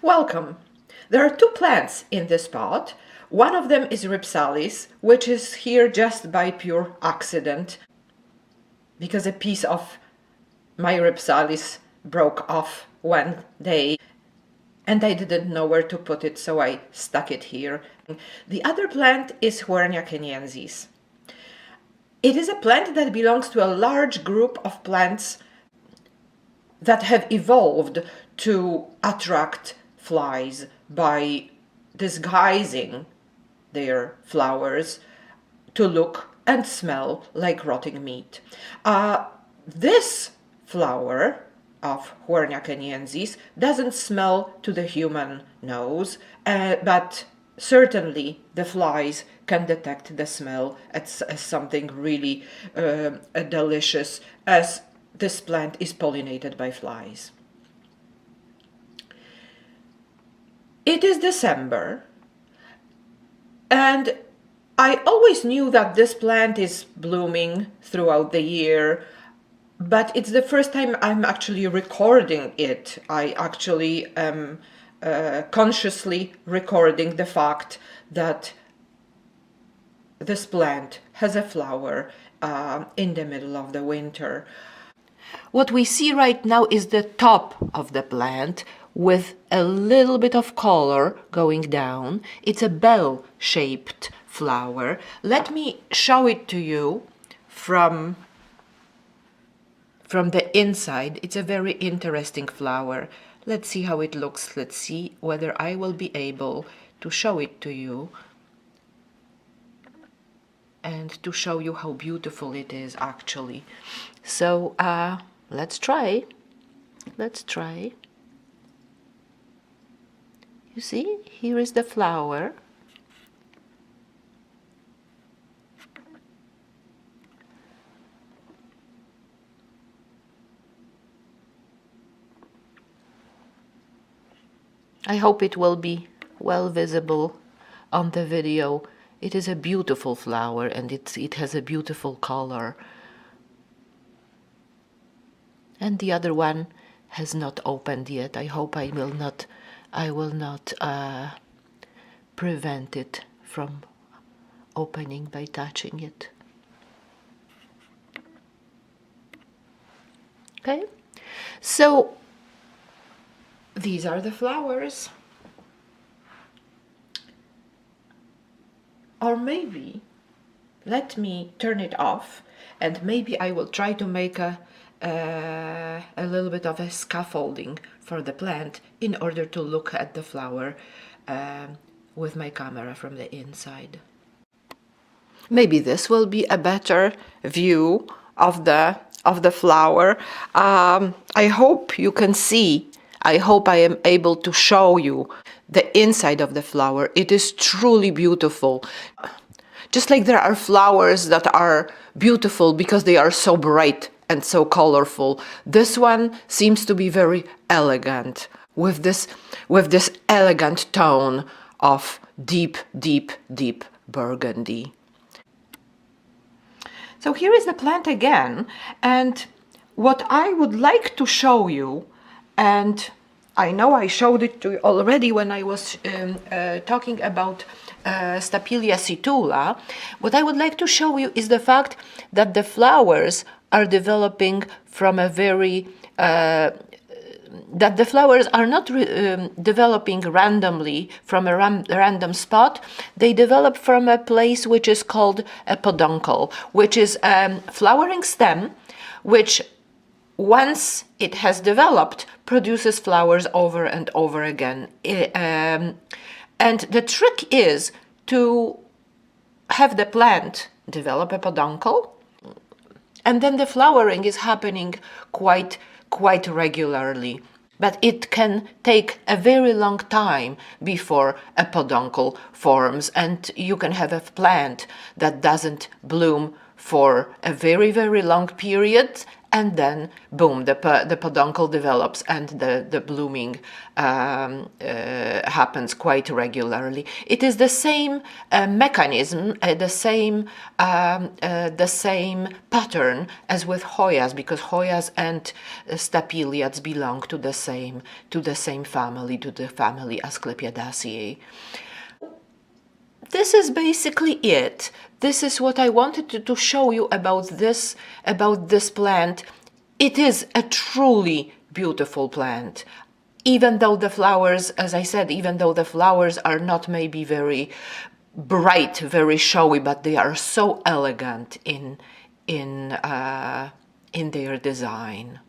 Welcome! There are two plants in this pot. One of them is Rhipsalis, which is here just by pure accident, because a piece of my Rhipsalis broke off one day and I didn't know where to put it, so I stuck it here. The other plant is Huernia keniensis. It is a plant that belongs to a large group of plants that have evolved to attract flies by disguising their flowers to look and smell like rotting meat. This flower of Huernia keniensis doesn't smell to the human nose, but certainly the flies can detect the smell as something really delicious, as this plant is pollinated by flies. It is December, and I always knew that this plant is blooming throughout the year, but it's the first time I'm actually recording it. I actually am consciously recording the fact that this plant has a flower in the middle of the winter. What we see right now is the top of the plant with a little bit of color going down. It's a bell-shaped flower. Let me show it to you from the inside. It's a very interesting flower. Let's see how it looks. Let's see whether I will be able to show it to you and to show you how beautiful it is actually. So let's try. Let's try. You see, here is the flower. I hope it will be well visible on the video. It is a beautiful flower and it has a beautiful color. And the other one has not opened yet. I hope I will not prevent it from opening by touching it. Okay, so these are the flowers. Or maybe, let me turn it off, and maybe I will try to make a little bit of a scaffolding for the plant in order to look at the flower with my camera from the inside. Maybe this will be a better view of the flower. I hope you can see. I hope I am able to show you the inside of the flower. It is truly beautiful. Just like there are flowers that are beautiful because they are so bright and so colorful, this one seems to be very elegant with this elegant tone of deep burgundy. So here is the plant again, and what I would like to show you, and I know I showed it to you already when I was talking about Stapelia situla, what I would like to show you is the fact that the flowers are developing from a very that the flowers are not developing randomly from a random spot. They develop from a place which is called a peduncle, which is a flowering stem which, once it has developed, produces flowers over and over again. And the trick is to have the plant develop a peduncle, and then the flowering is happening quite regularly. But it can take a very long time before a peduncle forms, and you can have a plant that doesn't bloom for a very, very long period, and then boom, the peduncle develops and the blooming happens quite regularly. It is the same mechanism, the same pattern as with Hoyas, because Hoyas and Stapeliads belong to the same family, to the family Asclepiadaceae. This is basically it. This is what I wanted to show you about this plant. It is a truly beautiful plant. Even though the flowers, as I said, even though the flowers are not maybe very bright, very showy, but they are so elegant in their design.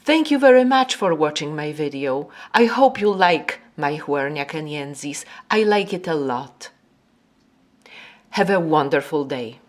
Thank you very much for watching my video. I hope you like my Huernia keniensis. I like it a lot. Have a wonderful day.